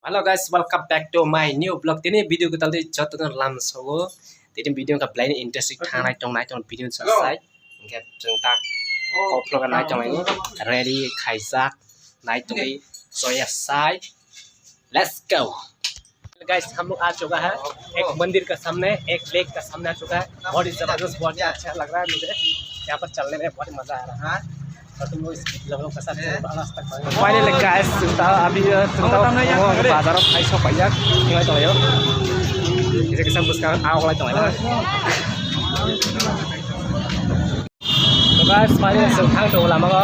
Halo guys, welcome back to my new vlog. Ini video kita nanti jatuh lam sogo. Jadi video nggak blind industry thang naik trong video selesai. Nggak centak koplo kan naik trong ini ready kaisak naik trong ini soya sai. Let's go. Guys, हम लोग आ चुका है एक मंदिर के सामने, एक lake के सामने आ चुका है। बहुत ही जबरदस्त, बहुत ही अच्छा लग रहा है मुझे। यहाँ पर चलने में बहुत मजा आ रहा है। और तुम लोग इस लोगों के साथ फाइनली गाइस अभी बाजार खाई सब पाइया नहीं तो यो इसे किसान buscar आओ वाला तो है तो गाइस फाइनली सब थang तो lama ko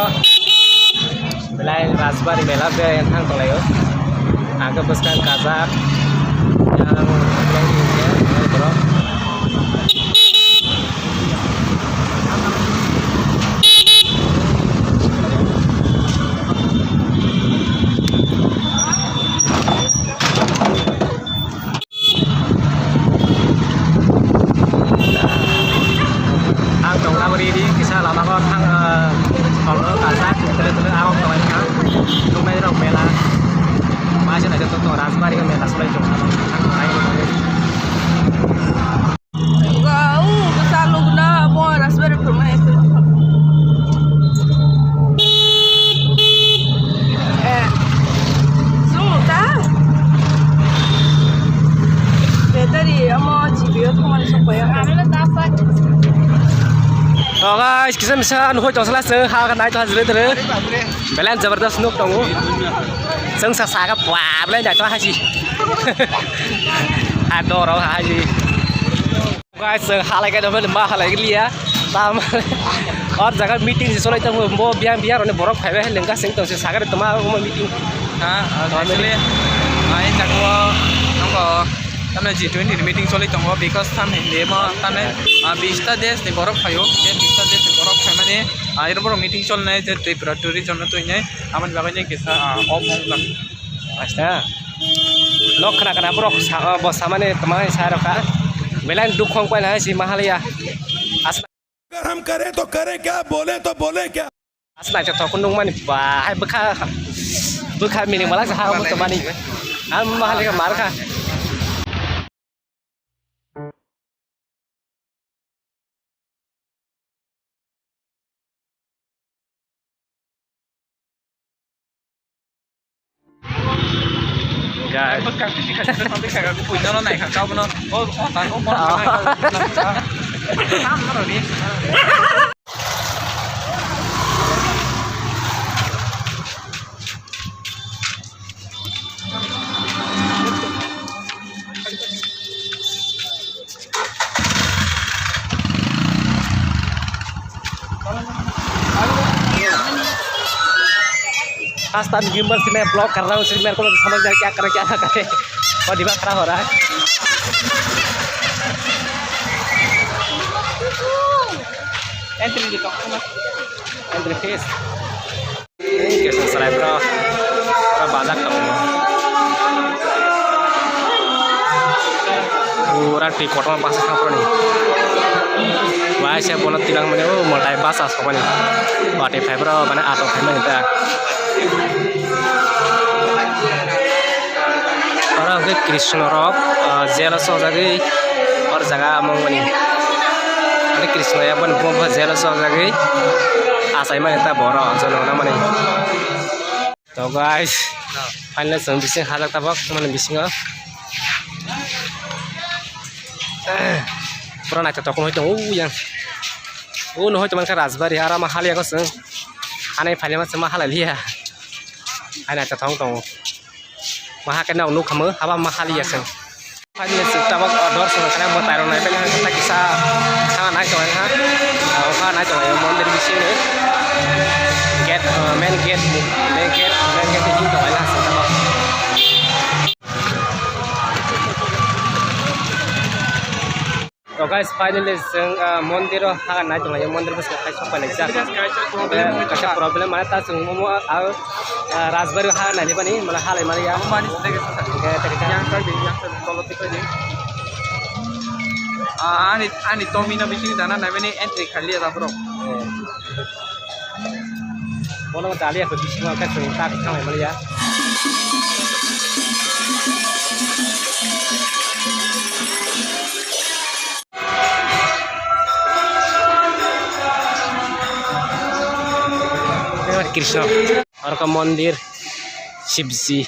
belai raspberry melak dia yang thang to yo agak buscar kazak yang ini ya bro kisah lama kok thang kalau kasar terus awak kawan kan rumah orang mela masih ada tuh raspberry kan mela sudah coba Kau selalu guna bawa raspberry rumah itu. Semua tak. Tadi amo cibio tu mana supaya. तो guys किसान मिसान हो चौसला से हा का नाइ तो हजरे तरे बेलान जबरदस्त नुक दंगो जों सासा का बाबले नाइ तो हाजी आ दरो हाजी गाइस हालाय के दबे मा हालाय के लिया ताम और जगह मीटिंग से सोलाई तो मो बियां बियां रने बरफ खाइबे लेंगा सिंग तो से सागर तमा मीटिंग हां नॉर्मली आइ जागो नंगो तमने G20 मीटिंग सोली तंगो बिकॉज़ थाम हिंदे म तने 20 देश ने बरफ खायो बे 20 देश ने बरफ खाय माने आइर बरफ मीटिंग चलनाय जे त्रिपुरा टूरिज्म न तोइने आमन बाबाने किसा अमंगला आस्ता लक खना खना बरफ बसा माने तमाय सारका बेलान दुखों पाइना है सी महालया अगर हम करें तो करें क्या, बोले तो बोले क्या। asna cha to kunung mani ba hai bukha mini mala sa ha mo to mani am mahalika marka guys không biết sao cái quỳnh nó này thằng câu nó tao có món nó rồi đi आज time gimbal से मैं blog कर रहा हूँ इसलिए मेरे को समझ नहीं क्या करें क्या ना करें और दिमाग खराब हो रहा है एंट्री फेस कैसे सराय पूरा बाजार करूँगा पूरा टी कोट में पास खा पड़ी वहाँ से बोला तिलंग मैंने वो मोटाई बास आस को मैंने बाटे फाइबर मैंने आटो खाई मैंने और कृष्ण रॉक जेल सजागे और जगह मंगनी अरे कृष्ण या बन बम जेल सजागे आसाई में इतना बड़ा जलो ना मने तो गाइस फाइनल जों बिसिं हाजाक ताबक माने बिसिंगा पूरा नायता तकन होय दं yang न होय तमन का राजबारी आरा मा हालिया को जों हानाय फाइले मा मा हालालिया ai này thong tong mà cái nào nút khăm haba mà hali yasen hai ni sita bak order sama kana mo tayro nai pele ta kisa sama nai to ha ha nai to mondir bisi ni get main gate ni to la sa ta तो guys finally जों मंदिर हा नाय दं यो मंदिर बस खाय सब पाले जा का प्रॉब्लम माने ता जों मो आ राजबारी हा नाय बनी माने हालाय माने या माने के yang kalau tipe ni ani tomina bisini dana naik ni entry kali ada bro bola tali aku bisini akan cerita tentang Malaysia Krishna अर्को मन्दिर शिवजी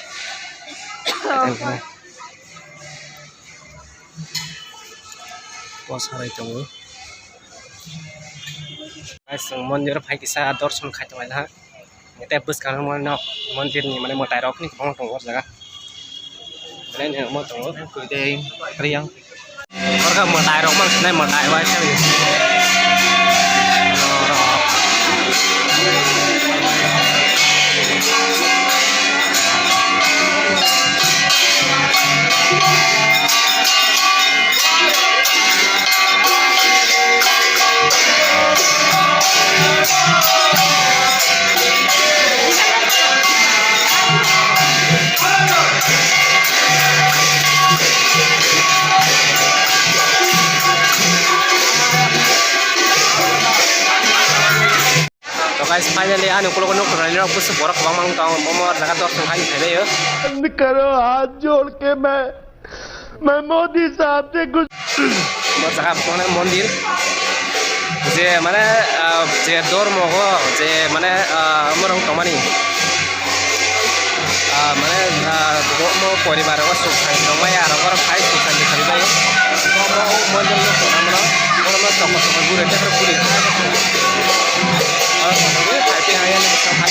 पछाडि दङ मन्दिर फाइकिसा दर्शन खाइतो होला त्यहाँ बुस्कान मन्दिरनि माने मटाएर पनि ठाउँ ठाउँ जग्गा Ini mau tunggu, kucing riang. Orang mau taruh mang, ini mau taruh aja nih. Guys, finally anu kulo kulo kerana aku seborok bang mang tang momor jaga dor sungai ini ya. करो हाथ जोड़ के मैं मोदी साहब से कुछ Momor jaga mana mondir. Je mana je dor mogo je mana orang tomani. Mana mo poribar orang sungai tomai orang kai sungai di kali bayi. Mo mondir lo orang toko toko guru itu guru. Tapi ayah ni bersama